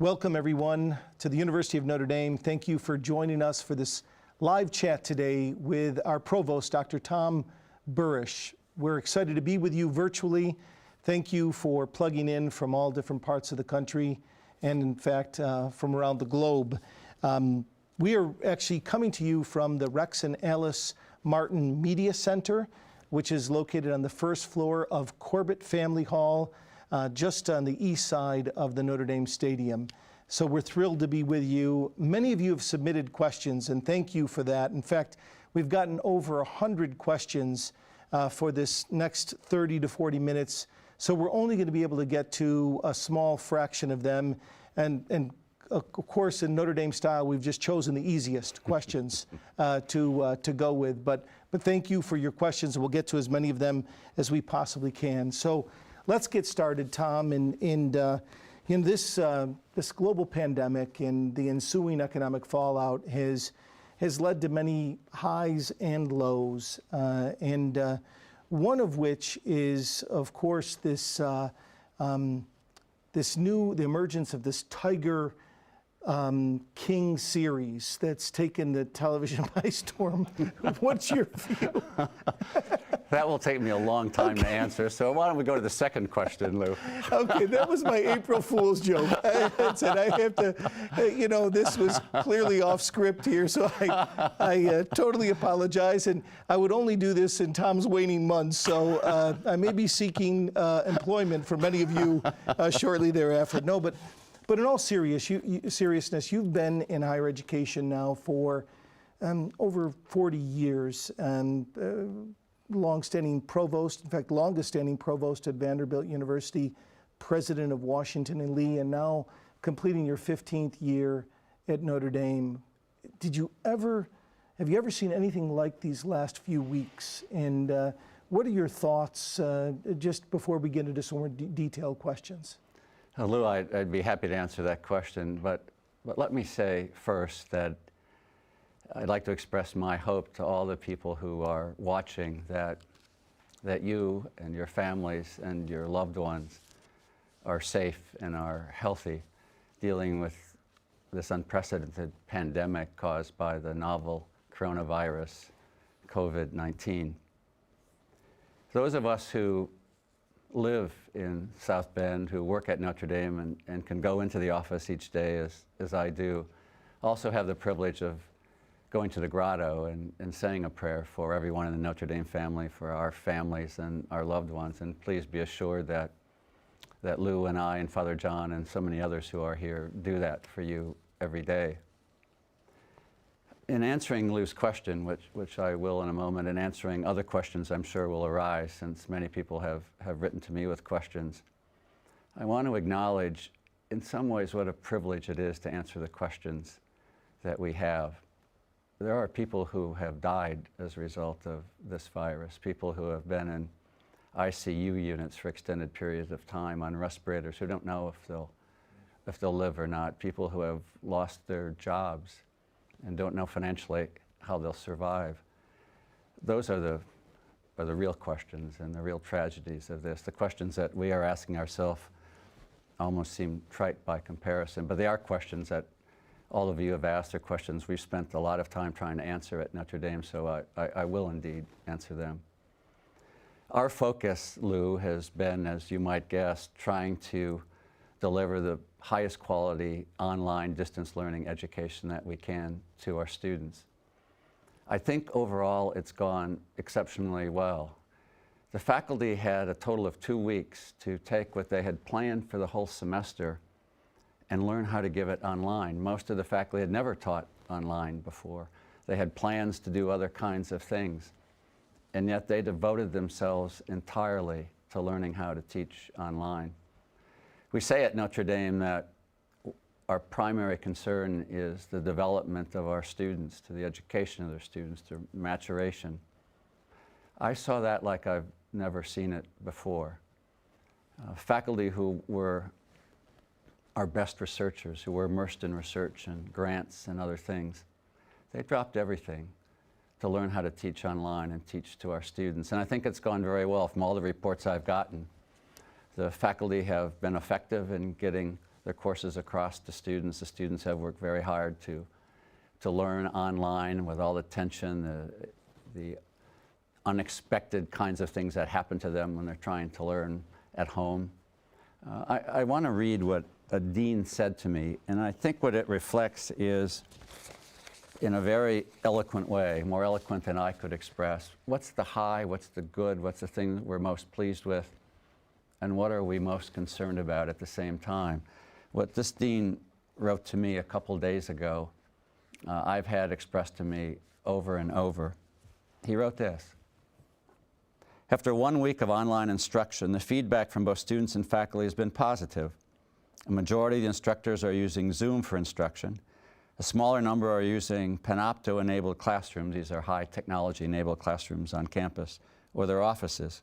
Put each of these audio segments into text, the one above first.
Welcome, everyone, to the University of Notre Dame. Thank you for joining us for this live chat today with our Provost, Dr. Tom Burish. We're excited to be with you virtually. Thank you for plugging in from all different parts of the country and, in fact, from around the globe. We are actually coming to you from the Rex and Alice Martin Media Center, which is located on the first floor of Corbett Family Hall, just on the east side of the Notre Dame Stadium. So we're thrilled to be with you. Many of you have submitted questions, and thank you for that. In fact, we've gotten over 100 questions for this next 30 to 40 minutes. So we're only going to be able to get to a small fraction of them. And of course, in Notre Dame style, we've just chosen the easiest questions to go with. But thank you for your questions. We'll get to as many of them as we possibly can. So let's get started, Tom. In this global pandemic and the ensuing economic fallout has led to many highs and lows, and one of which is, of course, the emergence of this Tiger King series that's taken the television by storm. What's your view? That will take me a long time to answer, so why don't we go to the second question, Lou? Okay, that was my April Fool's joke. I said I have to, this was clearly off script here, so I totally apologize, and I would only do this in Tom's waning months, so I may be seeking employment for many of you shortly thereafter. No, but in all seriousness, you've been in higher education now for over 40 years, and long-standing provost, in fact, longest-standing provost at Vanderbilt University, president of Washington and Lee, and now completing your 15th year at Notre Dame. Have you ever seen anything like these last few weeks? And what are your thoughts just before we get into some more detailed questions? Lou, I'd be happy to answer that question, but let me say first that I'd like to express my hope to all the people who are watching that you and your families and your loved ones are safe and are healthy, dealing with this unprecedented pandemic caused by the novel coronavirus, COVID-19. Those of us who live in South Bend, who work at Notre Dame and can go into the office each day as I do, also have the privilege of going to the grotto and saying a prayer for everyone in the Notre Dame family, for our families and our loved ones. And please be assured that Lou and I and Father John and so many others who are here do that for you every day. In answering Lou's question, which I will in a moment, and answering other questions I'm sure will arise since many people have written to me with questions, I want to acknowledge in some ways what a privilege it is to answer the questions that we have. There are people who have died as a result of this virus, people who have been in ICU units for extended periods of time on respirators who don't know if they'll live or not, people who have lost their jobs and don't know financially how they'll survive. Those are the real questions and the real tragedies of this. The questions that we are asking ourselves almost seem trite by comparison, but they are questions that all of you have asked. Are questions we've spent a lot of time trying to answer at Notre Dame, so I will indeed answer them. Our focus, Lou, has been, as you might guess, trying to deliver the highest quality online distance learning education that we can to our students. I think overall it's gone exceptionally well. The faculty had a total of 2 weeks to take what they had planned for the whole semester and learn how to give it online. Most of the faculty had never taught online before. They had plans to do other kinds of things, and yet they devoted themselves entirely to learning how to teach online. We say at Notre Dame that our primary concern is the development of our students, to the education of their students, to maturation. I saw that like I've never seen it before. Faculty who were our best researchers, who were immersed in research and grants and other things, they dropped everything to learn how to teach online and teach to our students. And I think it's gone very well. From all the reports I've gotten, the faculty have been effective in getting their courses across to students. The students have worked very hard to learn online with all the tension, the unexpected kinds of things that happen to them when they're trying to learn at home. I want to read what a dean said to me, and I think what it reflects is, in a very eloquent way, more eloquent than I could express, what's the high, what's the good, what's the thing that we're most pleased with, and what are we most concerned about at the same time. What this dean wrote to me a couple days ago, I've had expressed to me over and over. He wrote this: after 1 week of online instruction, the feedback from both students and faculty has been positive. A majority of the instructors are using Zoom for instruction. A smaller number are using Panopto-enabled classrooms. These are high technology-enabled classrooms on campus or their offices.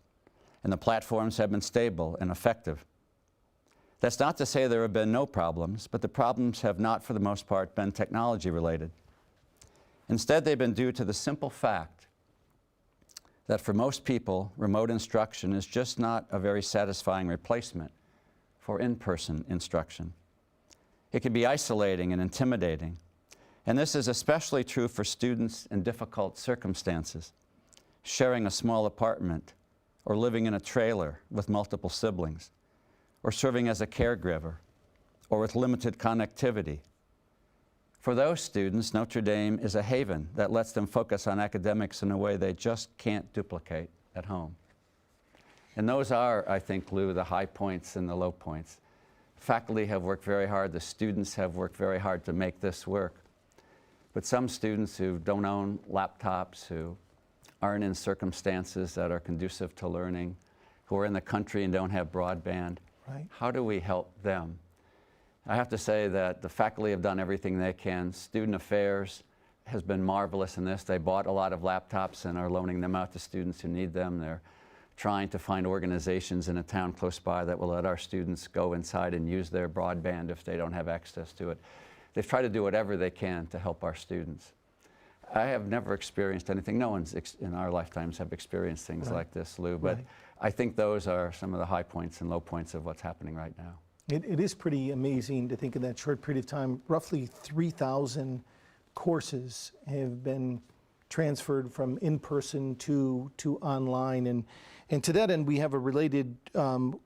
And the platforms have been stable and effective. That's not to say there have been no problems, but the problems have not, for the most part, been technology-related. Instead, they've been due to the simple fact that for most people, remote instruction is just not a very satisfying replacement for in-person instruction. It can be isolating and intimidating, and this is especially true for students in difficult circumstances, sharing a small apartment, or living in a trailer with multiple siblings, or serving as a caregiver, or with limited connectivity. For those students, Notre Dame is a haven that lets them focus on academics in a way they just can't duplicate at home. And those are, I think, Lou, the high points and the low points. Faculty have worked very hard, the students have worked very hard to make this work. But some students who don't own laptops, who aren't in circumstances that are conducive to learning, who are in the country and don't have broadband, right, how do we help them? I have to say that the faculty have done everything they can. Student Affairs has been marvelous in this. They bought a lot of laptops and are loaning them out to students who need them. They're trying to find organizations in a town close by that will let our students go inside and use their broadband if they don't have access to it. They've tried to do whatever they can to help our students. I have never experienced anything. No one's in our lifetimes have experienced things right, like this, Lou, but right. I think those are some of the high points and low points of what's happening right now. It is pretty amazing to think in that short period of time, roughly 3,000 courses have been transferred from in-person to online. And to that end, we have a related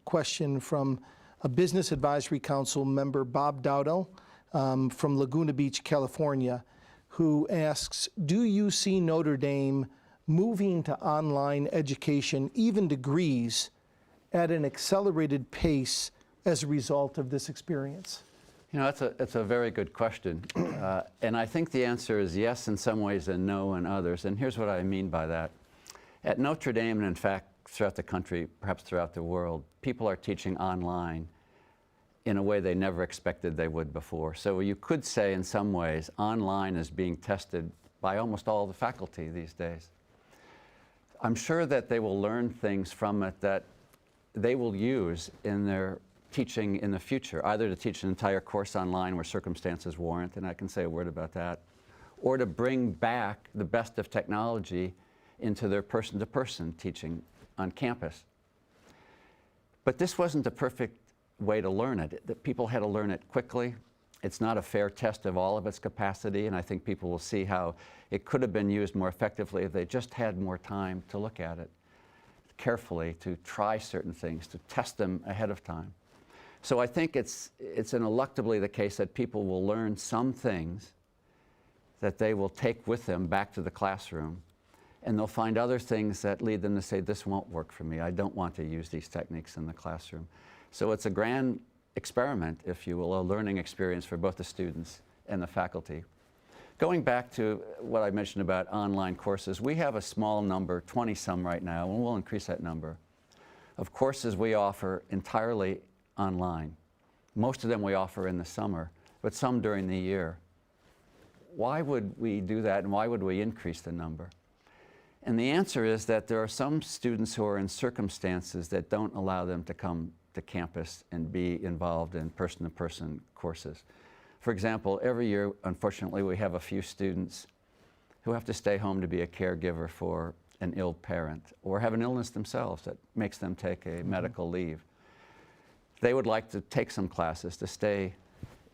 question from a Business Advisory Council member, Bob Dowdell, from Laguna Beach, California, who asks, do you see Notre Dame moving to online education, even degrees, at an accelerated pace as a result of this experience? You know, it's a very good question. And I think the answer is yes in some ways and no in others. And here's what I mean by that. At Notre Dame, and in fact, throughout the country, perhaps throughout the world, people are teaching online in a way they never expected they would before. So you could say in some ways, online is being tested by almost all the faculty these days. I'm sure that they will learn things from it that they will use in their teaching in the future, either to teach an entire course online where circumstances warrant, and I can say a word about that, or to bring back the best of technology into their person-to-person teaching on campus. But this wasn't the perfect way to learn it. That people had to learn it quickly. It's not a fair test of all of its capacity, and I think people will see how it could have been used more effectively if they just had more time to look at it carefully, to try certain things, to test them ahead of time. So I think it's ineluctably the case that people will learn some things that they will take with them back to the classroom, and they'll find other things that lead them to say, this won't work for me. I don't want to use these techniques in the classroom. So it's a grand experiment, if you will, a learning experience for both the students and the faculty. Going back to what I mentioned about online courses, we have a small number, 20-some right now, and we'll increase that number, of courses we offer entirely online. Most of them we offer in the summer, but some during the year. Why would we do that, and why would we increase the number? And the answer is that there are some students who are in circumstances that don't allow them to come to campus and be involved in person-to-person courses. For example, every year, unfortunately, we have a few students who have to stay home to be a caregiver for an ill parent or have an illness themselves that makes them take a medical leave. they would like to take some classes to stay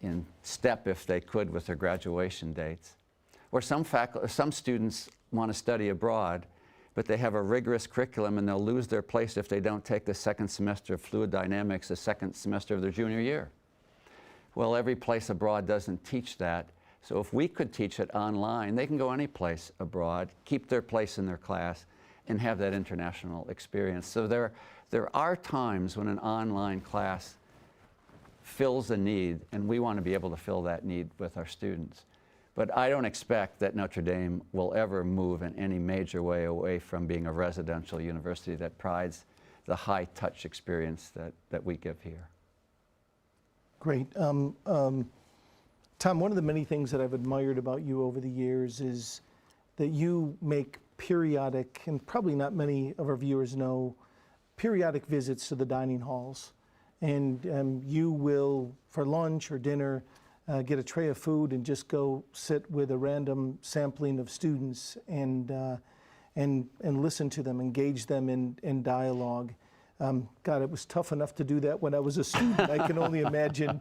in step, if they could, with their graduation dates. Or some students want to study abroad, but they have a rigorous curriculum and they'll lose their place if they don't take the second semester of fluid dynamics the second semester of their junior year. Well, every place abroad doesn't teach that. So if we could teach it online, they can go any place abroad, keep their place in their class, and have that international experience. So there are times when an online class fills a need, and we want to be able to fill that need with our students. But I don't expect that Notre Dame will ever move in any major way away from being a residential university that prides the high-touch experience that we give here. Great. Tom, one of the many things that I've admired about you over the years is that you make periodic, and probably not many of our viewers know, periodic visits to the dining halls. And you will, for lunch or dinner, get a tray of food and just go sit with a random sampling of students and listen to them, engage them in dialogue. God, it was tough enough to do that when I was a student. I can only imagine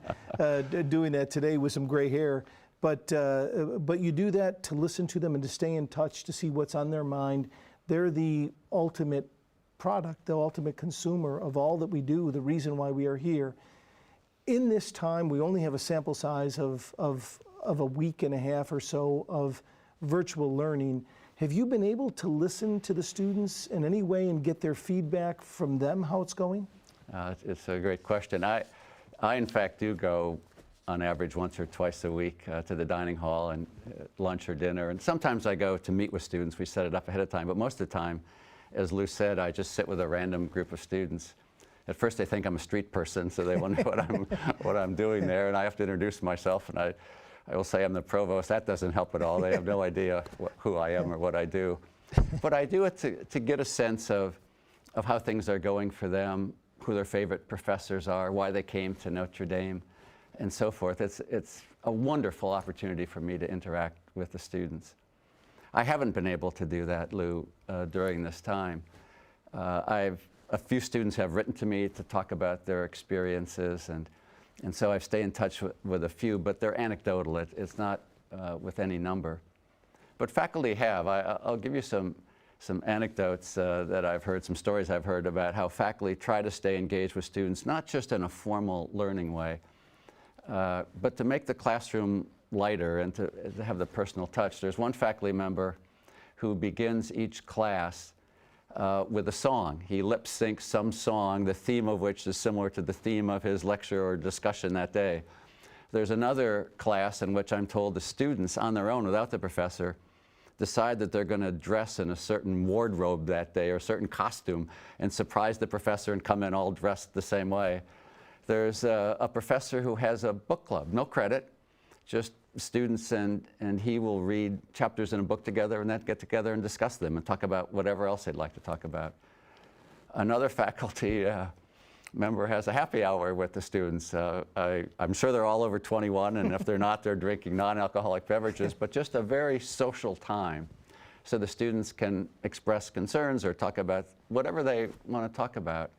doing that today with some gray hair. But you do that to listen to them and to stay in touch, to see what's on their mind. They're the ultimate product, the ultimate consumer of all that we do, the reason why we are here. In this time, we only have a sample size of a week and a half or so of virtual learning. Have you been able to listen to the students in any way and get their feedback from them, how it's going? It's a great question. I in fact do go on average once or twice a week to the dining hall and lunch or dinner. And sometimes I go to meet with students. We set it up ahead of time. But most of the time, as Lou said, I just sit with a random group of students. At first they think I'm a street person, so they wonder what I'm doing there. And I have to introduce myself, and I will say I'm the provost. That doesn't help at all. They have no idea who I am or what I do. But I do it to get a sense of how things are going for them, who their favorite professors are, why they came to Notre Dame, and so forth. It's a wonderful opportunity for me to interact with the students. I haven't been able to do that, Lou, during this time. A few students have written to me to talk about their experiences, and so I stay in touch with a few, but they're anecdotal. It's not with any number. But faculty have. I'll give you some anecdotes that I've heard, some stories I've heard about how faculty try to stay engaged with students, not just in a formal learning way, but to make the classroom lighter and to have the personal touch. There's one faculty member who begins each class with a song. He lip syncs some song, the theme of which is similar to the theme of his lecture or discussion that day. There's another class in which I'm told the students, on their own, without the professor, decide that they're going to dress in a certain wardrobe that day or a certain costume and surprise the professor and come in all dressed the same way. There's a professor who has a book club, no credit, just students and he will read chapters in a book together and then get together and discuss them and talk about whatever else they'd like to talk about. Another faculty member has a happy hour with the students. I'm sure they're all over 21, and if they're not, they're drinking non-alcoholic beverages, but just a very social time so the students can express concerns or talk about whatever they want to talk about.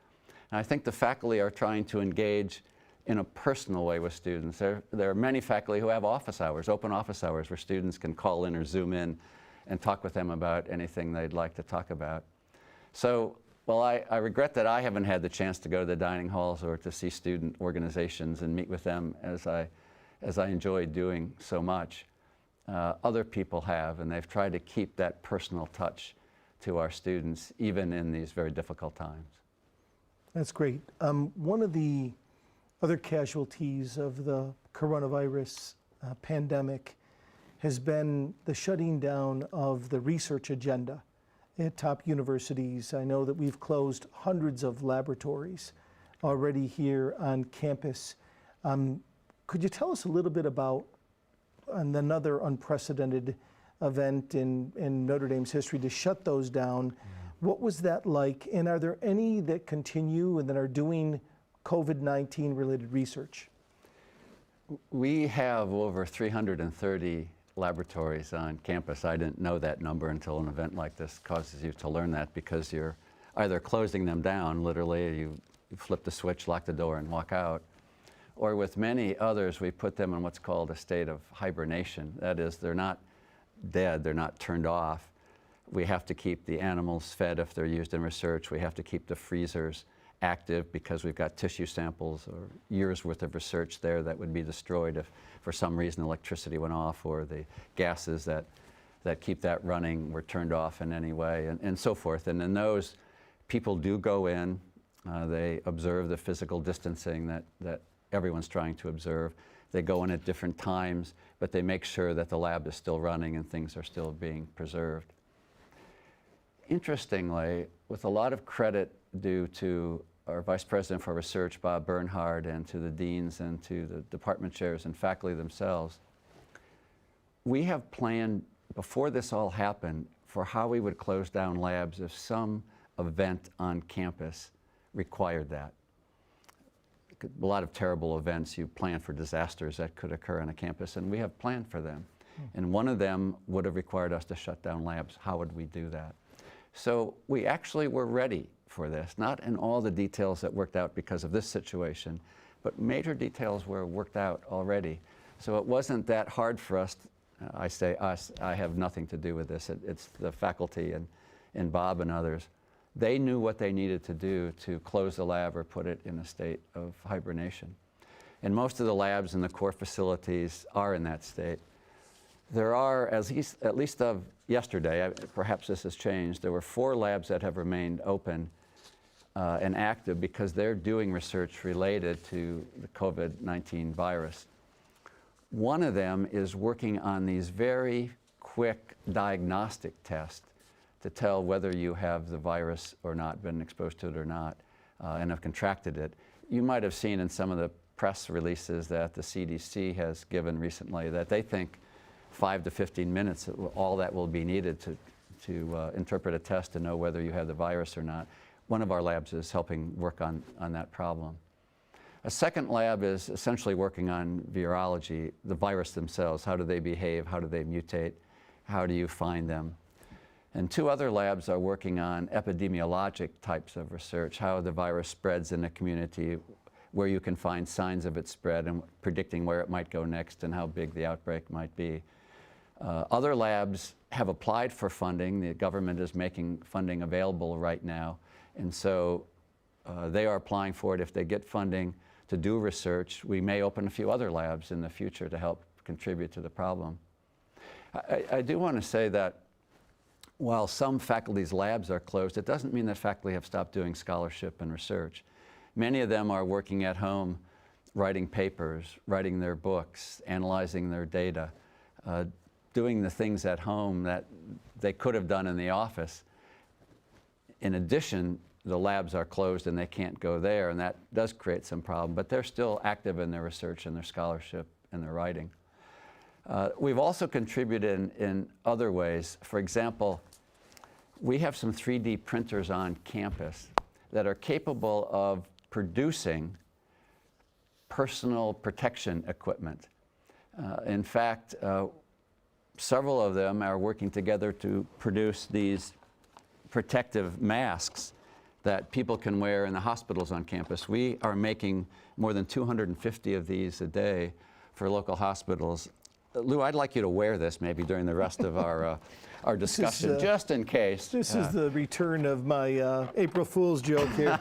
And I think the faculty are trying to engage in a personal way with students. There are many faculty who have office hours, open office hours, where students can call in or Zoom in and talk with them about anything they'd like to talk about. So, well, I regret that I haven't had the chance to go to the dining halls or to see student organizations and meet with them as I enjoyed doing so much. Other people have, and they've tried to keep that personal touch to our students, even in these very difficult times. That's great. One of the other casualties of the coronavirus pandemic has been the shutting down of the research agenda at top universities. I know that we've closed hundreds of laboratories already here on campus. Could you tell us a little bit about another unprecedented event in Notre Dame's history to shut those down? What was that like? And are there any that continue and that are doing COVID-19 related research? We have over 330 laboratories on campus. I didn't know that number until an event like this causes you to learn that, because you're either closing them down, literally, you flip the switch, lock the door, and walk out. Or with many others, we put them in what's called a state of hibernation. That is, they're not dead, they're not turned off. We have to keep the animals fed if they're used in research. We have to keep the freezers active because we've got tissue samples or years worth of research there that would be destroyed if for some reason electricity went off or the gases that keep that running were turned off in any way, and so forth. And in those, people do go in, they observe the physical distancing that everyone's trying to observe. They go in at different times, but they make sure that the lab is still running and things are still being preserved. Interestingly, with a lot of credit due to our Vice President for Research, Bob Bernhard, and to the deans and to the department chairs and faculty themselves, we have planned before this all happened for how we would close down labs if some event on campus required that. A lot of terrible events, you plan for disasters that could occur on a campus, and we have planned for them. And one of them would have required us to shut down labs. How would we do that? So we actually were ready for this, not in all the details that worked out because of this situation, but major details were worked out already. So it wasn't that hard for us. I say us, I have nothing to do with this. It's the faculty and Bob and others. They knew what they needed to do to close the lab or put it in a state of hibernation. And most of the labs in the core facilities are in that state. There are, at least of yesterday, perhaps this has changed, there were 4 labs that have remained open and active because they're doing research related to the COVID-19 virus. One of them is working on these very quick diagnostic tests to tell whether you have the virus or not, been exposed to it or not, and have contracted it. You might have seen in some of the press releases that the CDC has given recently that they think 5 to 15 minutes, all that will be needed to interpret a test to know whether you have the virus or not. One of our labs is helping work on that problem. A second lab is essentially working on virology, the virus themselves. How do they behave? How do they mutate? How do you find them? And 2 other labs are working on epidemiologic types of research, how the virus spreads in a community, where you can find signs of its spread and predicting where it might go next and how big the outbreak might be. Other labs have applied for funding. The government is making funding available right now. And so they are applying for it. If they get funding to do research, we may open a few other labs in the future to help contribute to the problem. I do want to say that while some faculty's labs are closed, it doesn't mean that faculty have stopped doing scholarship and research. Many of them are working at home, writing papers, writing their books, analyzing their data, doing the things at home that they could have done in the office. In addition, the labs are closed and they can't go there, and that does create some problem, but they're still active in their research and their scholarship and their writing. We've also contributed in other ways. For example, we have some 3D printers on campus that are capable of producing personal protection equipment. In fact, several of them are working together to produce these protective masks that people can wear in the hospitals on campus. We are making more than 250 of these a day for local hospitals. Lou, I'd like you to wear this maybe during the rest of our discussion, just in case. This is the return of my April Fool's joke here.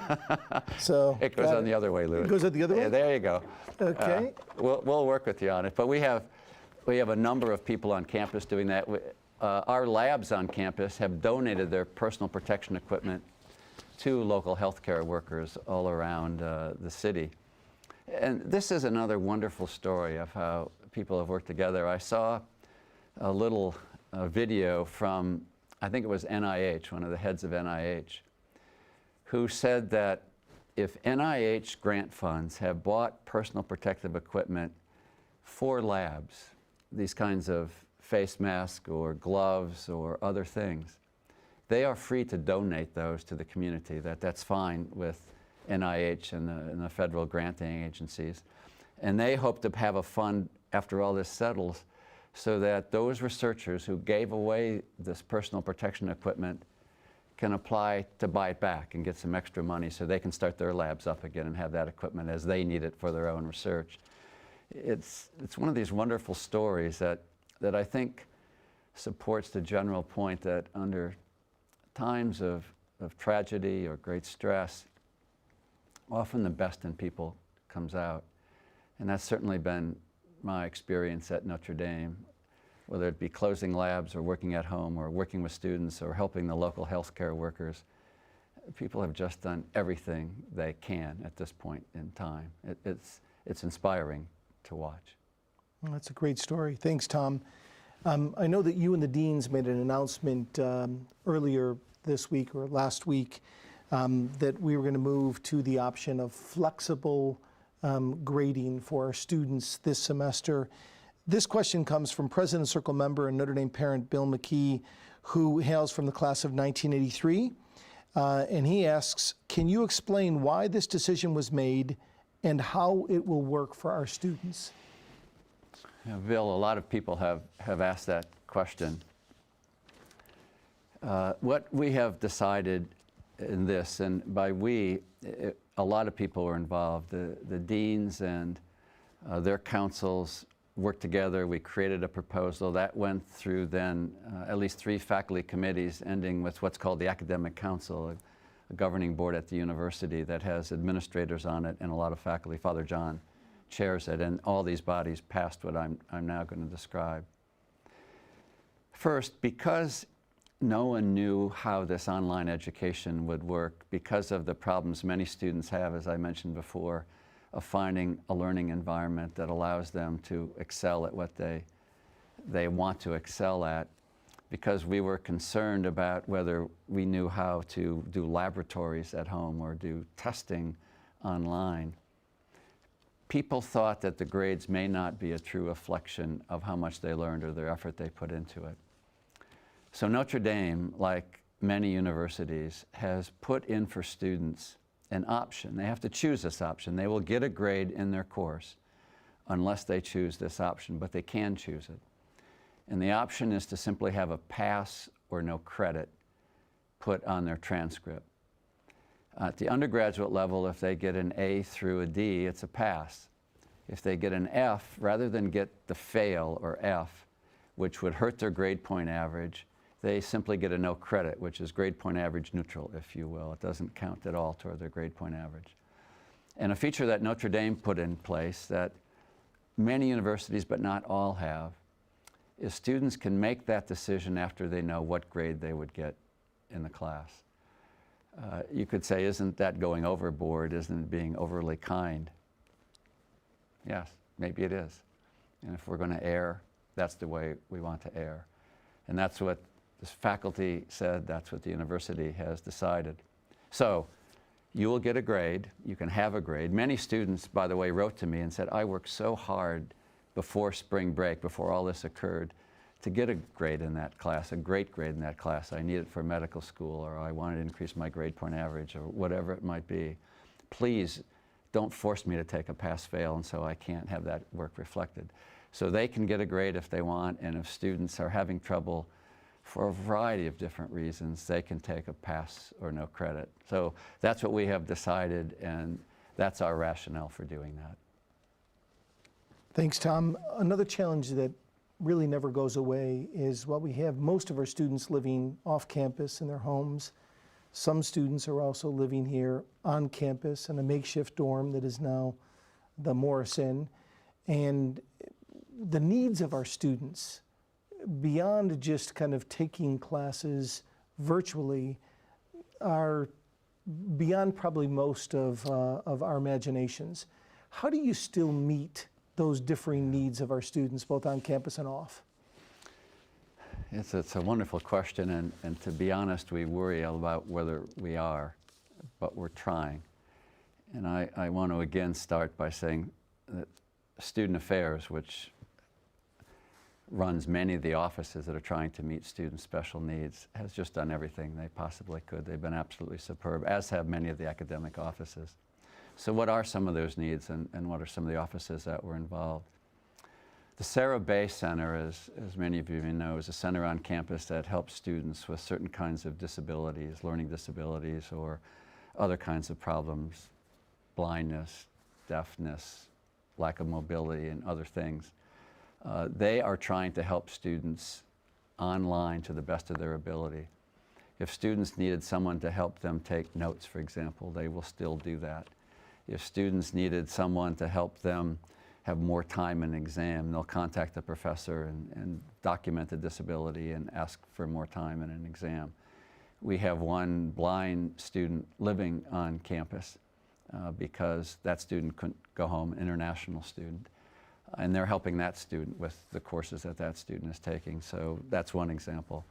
So it goes on the other way, Lou. It goes on the other way? Yeah, there you go. Okay. We'll work with you on it. But we have a number of people on campus doing that. Our labs on campus have donated their personal protection equipment to local healthcare workers all around the city. And this is another wonderful story of how people have worked together. I saw a little video from, I think it was NIH, one of the heads of NIH, who said that if NIH grant funds have bought personal protective equipment for labs, these kinds of face masks or gloves or other things, they are free to donate those to the community. That's fine with NIH and the federal granting agencies. And they hope to have a fund after all this settles so that those researchers who gave away this personal protection equipment can apply to buy it back and get some extra money so they can start their labs up again and have that equipment as they need it for their own research. It's one of these wonderful stories that I think supports the general point that under times of tragedy or great stress, often the best in people comes out. And that's certainly been my experience at Notre Dame, whether it be closing labs or working at home or working with students or helping the local healthcare workers. People have just done everything they can at this point in time. It's inspiring to watch. Well, that's a great story. Thanks, Tom. I know that you and the deans made an announcement earlier this week or last week that we were going to move to the option of flexible grading for our students this semester. This question comes from President Circle member and Notre Dame parent Bill McKee, who hails from the class of 1983. And he asks, can you explain why this decision was made and how it will work for our students? Yeah, Bill, a lot of people have asked that question. What we have decided in this, and by we, a lot of people were involved. The deans and their councils worked together. We created a proposal that went through then at least 3 faculty committees, ending with what's called the Academic Council, a governing board at the university that has administrators on it and a lot of faculty. Father John chairs it, and all these bodies passed what I'm now going to describe. First, because no one knew how this online education would work, because of the problems many students have, as I mentioned before, of finding a learning environment that allows them to excel at what they want to excel at, because we were concerned about whether we knew how to do laboratories at home or do testing online. People thought that the grades may not be a true reflection of how much they learned or their effort they put into it. So Notre Dame, like many universities, has put in for students an option. They have to choose this option. They will get a grade in their course unless they choose this option, but they can choose it. And the option is to simply have a pass or no credit put on their transcript. At the undergraduate level, if they get an A through a D, it's a pass. If they get an F, rather than get the fail or F, which would hurt their grade point average, they simply get a no credit, which is grade point average neutral, if you will. It doesn't count at all toward their grade point average. And a feature that Notre Dame put in place that many universities, but not all, have, is students can make that decision after they know what grade they would get in the class. You could say, isn't that going overboard? Isn't it being overly kind? Yes, maybe it is. And if we're going to err, that's the way we want to err. And that's what the faculty said, that's what the university has decided. So you will get a grade, you can have a grade. Many students, by the way, wrote to me and said, I worked so hard before spring break, before all this occurred, to get a grade in that class, a great grade in that class. I need it for medical school, or I wanted to increase my grade point average, or whatever it might be. Please don't force me to take a pass-fail, and so I can't have that work reflected. So they can get a grade if they want, and if students are having trouble for a variety of different reasons, they can take a pass or no credit. So that's what we have decided, and that's our rationale for doing that. Thanks, Tom. Another challenge that really never goes away is what we have most of our students living off campus in their homes. Some students are also living here on campus in a makeshift dorm that is now the Morrison. And the needs of our students, beyond just kind of taking classes virtually, are beyond probably most of our imaginations. How do you still meet those differing needs of our students, both on campus and off? It's a wonderful question, and to be honest, we worry about whether we are, but we're trying. And I want to again start by saying that Student Affairs, which runs many of the offices that are trying to meet students' special needs, has just done everything they possibly could. They've been absolutely superb, as have many of the academic offices. So what are some of those needs, and what are some of the offices that were involved? The Sarah Bay Center, as many of you may know, is a center on campus that helps students with certain kinds of disabilities, learning disabilities, or other kinds of problems, blindness, deafness, lack of mobility, and other things. They are trying to help students online to the best of their ability. If students needed someone to help them take notes, for example, they will still do that. If students needed someone to help them have more time in an exam, they'll contact the professor and document the disability and ask for more time in an exam. We have one blind student living on campus because that student couldn't go home, an international student. And they're helping that student with the courses that that student is taking. So that's one example.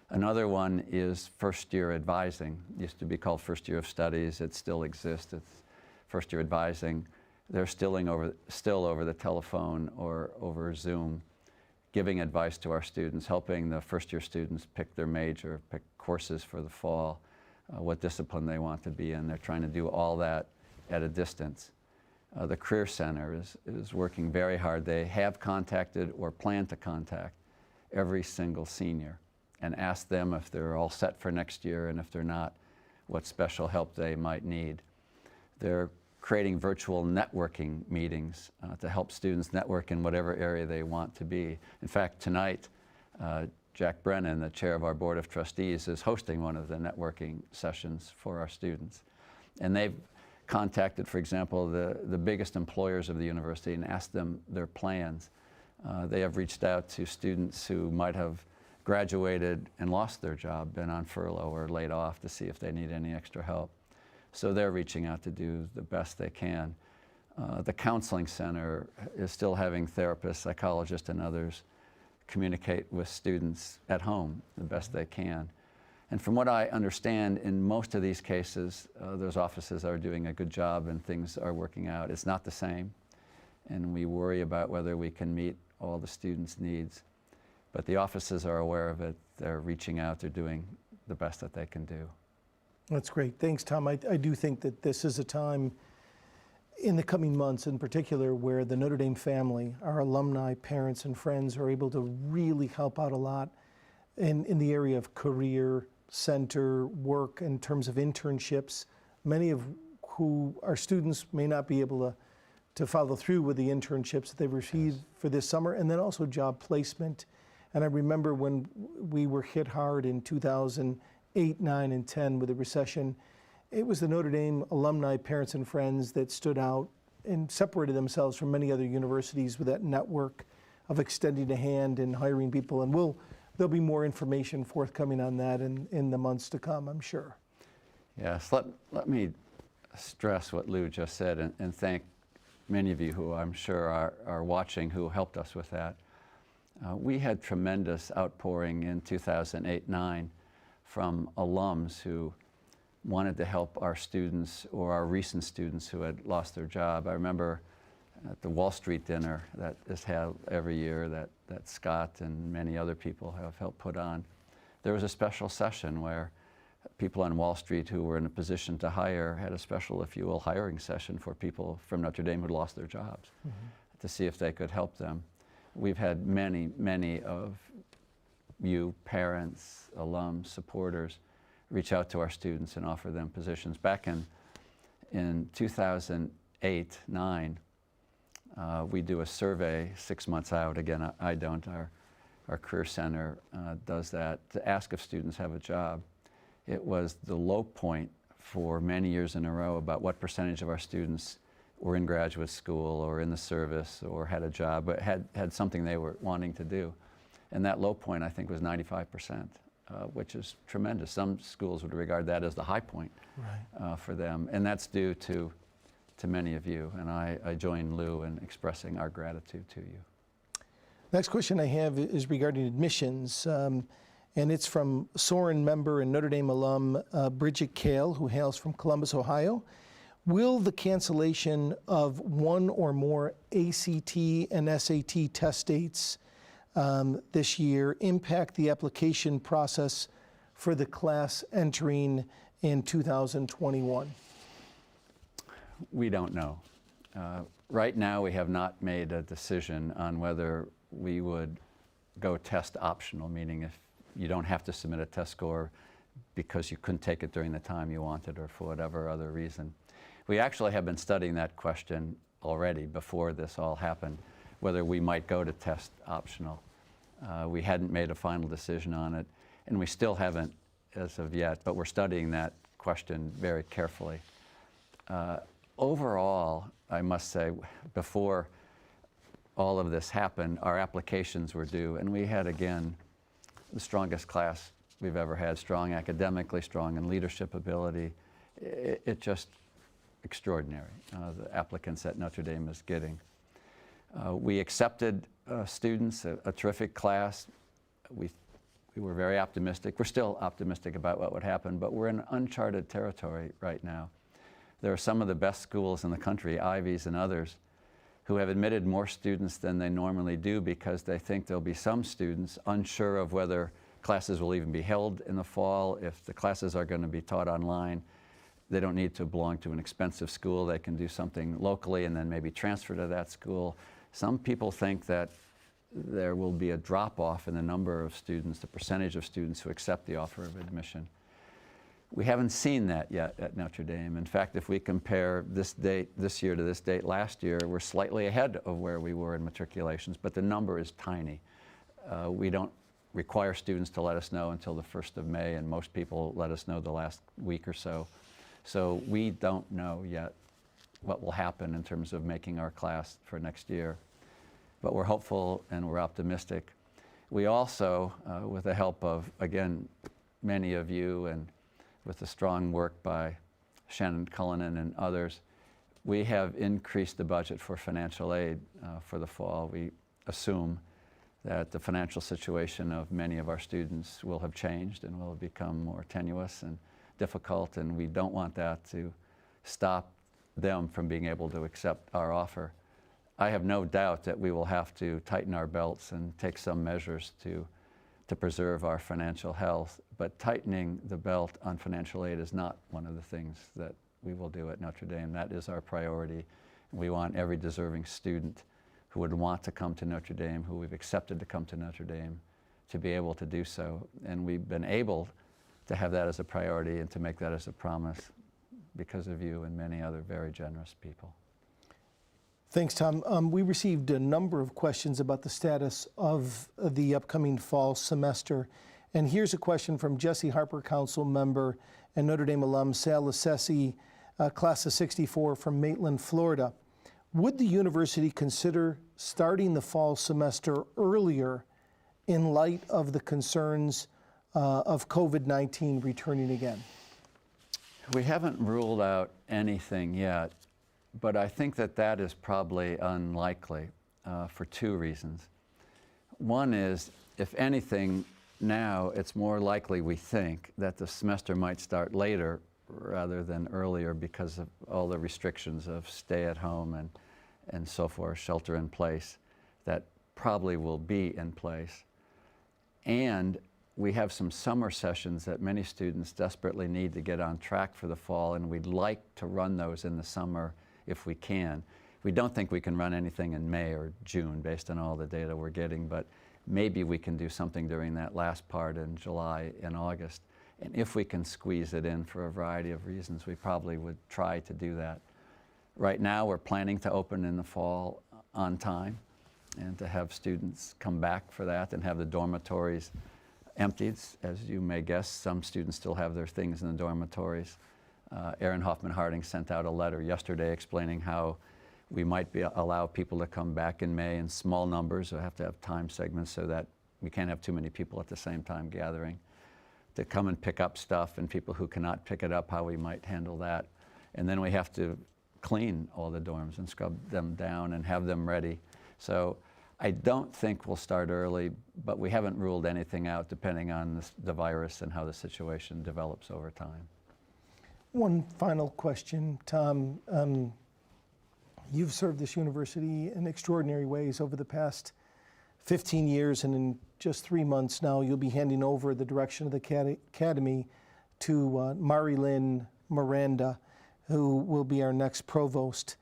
Another one is first year advising. It used to be called first year of studies. It still exists. It's first year advising. They're still over the telephone or over Zoom, giving advice to our students, helping the first year students pick their major, pick courses for the fall, what discipline they want to be in. They're trying to do all that at a distance. The Career Center is working very hard. They have contacted or plan to contact every single senior and ask them if they're all set for next year, and if they're not, what special help they might need. They're creating virtual networking meetings to help students network in whatever area they want to be. In fact, tonight, Jack Brennan, the chair of our Board of Trustees, is hosting one of the networking sessions for our students. And they've contacted, for example, the biggest employers of the university and asked them their plans. They have reached out to students who might have graduated and lost their job, been on furlough or laid off, to see if they need any extra help. So they're reaching out to do the best they can. The Counseling Center is still having therapists, psychologists, and others communicate with students at home the best they can. And from what I understand, in most of these cases, those offices are doing a good job and things are working out. It's not the same, and we worry about whether we can meet all the students' needs. But the offices are aware of it. They're reaching out. They're doing the best that they can do. That's great. Thanks, Tom. I do think that this is a time in the coming months in particular where the Notre Dame family, our alumni, parents, and friends are able to really help out a lot in the area of career, center, work, in terms of internships. Many of who our students may not be able to follow through with the internships that they've received for this summer, and then also job placement. And I remember when we were hit hard in 2008, 9, and 10 with the recession, it was the Notre Dame alumni, parents, and friends that stood out and separated themselves from many other universities with that network of extending a hand and hiring people. And there'll be more information forthcoming on that in the months to come, I'm sure. Yes, let me stress what Lou just said and thank many of you who I'm sure are watching who helped us with that. We had tremendous outpouring in 2008-9 from alums who wanted to help our students or our recent students who had lost their job. I remember at the Wall Street dinner that is held every year that Scott and many other people have helped put on, there was a special session where people on Wall Street who were in a position to hire had a special, if you will, hiring session for people from Notre Dame who lost their jobs to see if they could help them. We've had many of you, parents, alums, supporters, reach out to our students and offer them positions. Back in 2008, 9, we do a survey 6 months out. Again, I don't. Our Career Center does that to ask if students have a job. It was the low point for many years in a row about what percentage of our students were in graduate school or in the service or had a job, but had something they were wanting to do. And that low point, I think, was 95%, which is tremendous. Some schools would regard that as the high point for them, and that's due to many of you. And I join Lou in expressing our gratitude to you. Next question I have is regarding admissions, and it's from Soren member and Notre Dame alum Bridget Kale, who hails from Columbus, Ohio. Will the cancellation of one or more ACT and SAT test dates this year impact the application process for the class entering in 2021? We don't know. Right now, we have not made a decision on whether we would go test optional, meaning if you don't have to submit a test score because you couldn't take it during the time you wanted or for whatever other reason. We actually have been studying that question already before this all happened, whether we might go to test optional. We hadn't made a final decision on it, and we still haven't as of yet, but we're studying that question very carefully. Overall, I must say, before all of this happened, our applications were due, and we had, again, the strongest class we've ever had, strong academically, strong in leadership ability. It just extraordinary, the applicants that Notre Dame is getting. We accepted students, a terrific class. We were very optimistic. We're still optimistic about what would happen, but we're in uncharted territory right now. There are some of the best schools in the country, Ivies and others, who have admitted more students than they normally do because they think there'll be some students unsure of whether classes will even be held in the fall. If the classes are going to be taught online, they don't need to belong to an expensive school. They can do something locally and then maybe transfer to that school. Some people think that there will be a drop-off in the number of students, the percentage of students who accept the offer of admission. We haven't seen that yet at Notre Dame. In fact, if we compare this date this year to this date last year, we're slightly ahead of where we were in matriculations, but the number is tiny. We don't require students to let us know until the 1st of May, and most people let us know the last week or so. So we don't know yet what will happen in terms of making our class for next year. But we're hopeful and we're optimistic. We also, with the help of, again, many of you and with the strong work by Shannon Cullinan and others, we have increased the budget for financial aid for the fall. We assume that the financial situation of many of our students will have changed and will have become more tenuous and difficult, and we don't want that to stop them from being able to accept our offer. I have no doubt that we will have to tighten our belts and take some measures to preserve our financial health, but tightening the belt on financial aid is not one of the things that we will do at Notre Dame. That is our priority. We want every deserving student who would want to come to Notre Dame, who we've accepted to come to Notre Dame, to be able to do so. And we've been able to have that as a priority and to make that as a promise because of you and many other very generous people. Thanks, Tom. We received a number of questions about the status of the upcoming fall semester. And here's a question from Jesse Harper, council member and Notre Dame alum, Sal Assessi, class of '64 from Maitland, Florida. Would the university consider starting the fall semester earlier in light of the concerns of COVID-19 returning again? We haven't ruled out anything yet, but I think that that is probably unlikely for two reasons. One is, if anything, now it's more likely, we think, that the semester might start later rather than earlier because of all the restrictions of stay at home and so forth, shelter in place, that probably will be in place. And we have some summer sessions that many students desperately need to get on track for the fall, and we'd like to run those in the summer if we can. We don't think we can run anything in May or June based on all the data we're getting, but maybe we can do something during that last part in July and August. And if we can squeeze it in for a variety of reasons, we probably would try to do that. Right now, we're planning to open in the fall on time and to have students come back for that and have the dormitories emptied. As you may guess, some students still have their things in the dormitories. Aaron Hoffman-Harding sent out a letter yesterday explaining how we might allow people to come back in May in small numbers. We'll have to have time segments so that we can't have too many people at the same time gathering, to come and pick up stuff, and people who cannot pick it up, how we might handle that. And then we have to clean all the dorms and scrub them down and have them ready. So I don't think we'll start early, but we haven't ruled anything out depending on the virus and how the situation develops over time. One final question, Tom. You've served this university in extraordinary ways over the past 15 years, and in just 3 months now, you'll be handing over the direction of the academy to Mari Lynn Miranda, who will be our next provost.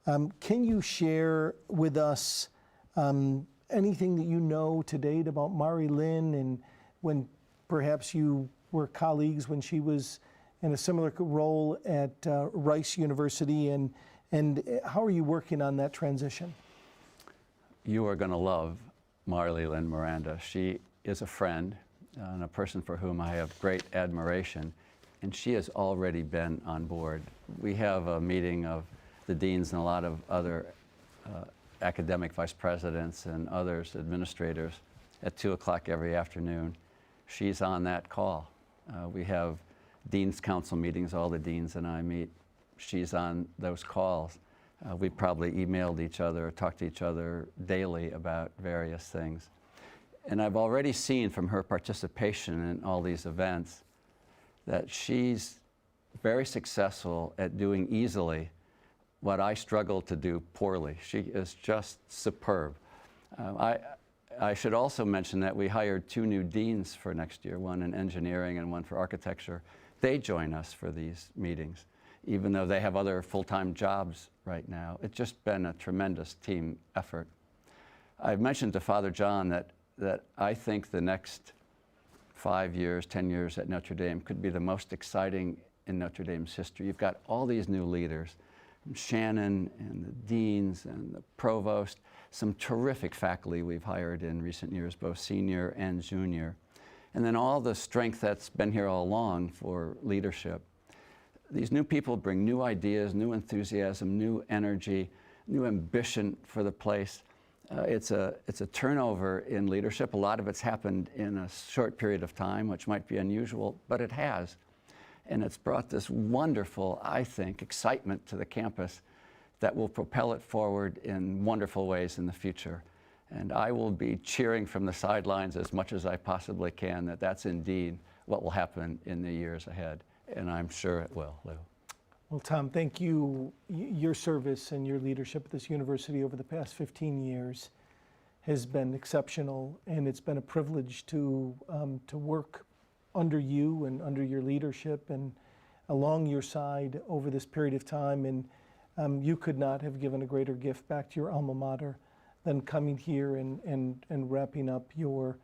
Can you share with us anything that you know to date about Mari Lynn, and when perhaps you were colleagues when she was in a similar role at Rice University, and how are you working on that transition? You are going to love Mari Lynn Miranda. She is a friend and a person for whom I have great admiration, and she has already been on board. We have a meeting of the deans and a lot of other academic vice presidents and others, administrators, at 2 o'clock every afternoon. She's on that call. We have Dean's Council meetings, all the deans and I meet. She's on those calls. We probably emailed each other or talked to each other daily about various things. And I've already seen from her participation in all these events that she's very successful at doing easily what I struggle to do poorly. She is just superb. I should also mention that we hired 2 new deans for next year, one in engineering and one for architecture. They join us for these meetings, even though they have other full-time jobs right now. It's just been a tremendous team effort. I've mentioned to Father John that I think the next 5 years, 10 years at Notre Dame could be the most exciting in Notre Dame's history. You've got all these new leaders, Shannon and the deans and the provost, some terrific faculty we've hired in recent years, both senior and junior, and then all the strength that's been here all along for leadership. These new people bring new ideas, new enthusiasm, new energy, new ambition for the place. It's a turnover in leadership. A lot of it's happened in a short period of time, which might be unusual, but it has. And it's brought this wonderful, I think, excitement to the campus that will propel it forward in wonderful ways in the future. And I will be cheering from the sidelines as much as I possibly can that that's indeed what will happen in the years ahead. And I'm sure it will, Lou. Well, Tom, thank you. Your service and your leadership at this university over the past 15 years has been exceptional, and it's been a privilege to work under you and under your leadership and along your side over this period of time. And you could not have given a greater gift back to your alma mater than coming here and wrapping up your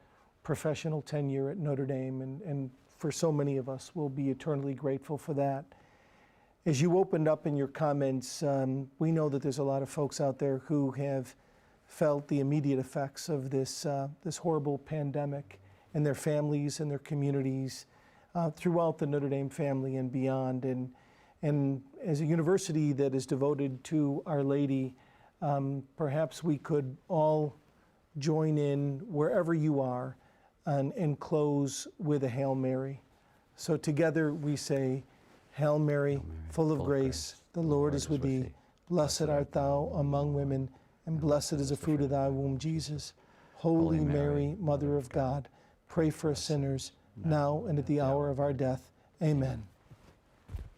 professional tenure at Notre Dame. And for so many of us, we'll be eternally grateful for that. As you opened up in your comments, we know that there's a lot of folks out there who have felt the immediate effects of this horrible pandemic, and their families and their communities throughout the Notre Dame family and beyond. And as a university that is devoted to Our Lady, perhaps we could all join in wherever you are and close with a Hail Mary. So together we say, Hail Mary, full of grace, the Lord is with thee. Blessed art thou among women, and blessed is the fruit of thy womb, Jesus. Holy Mary, Mother of God, pray for us sinners, now and at the hour of our death. Amen.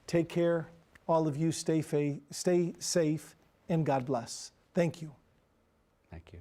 Take care. All of you stay safe, and God bless. Thank you. Thank you.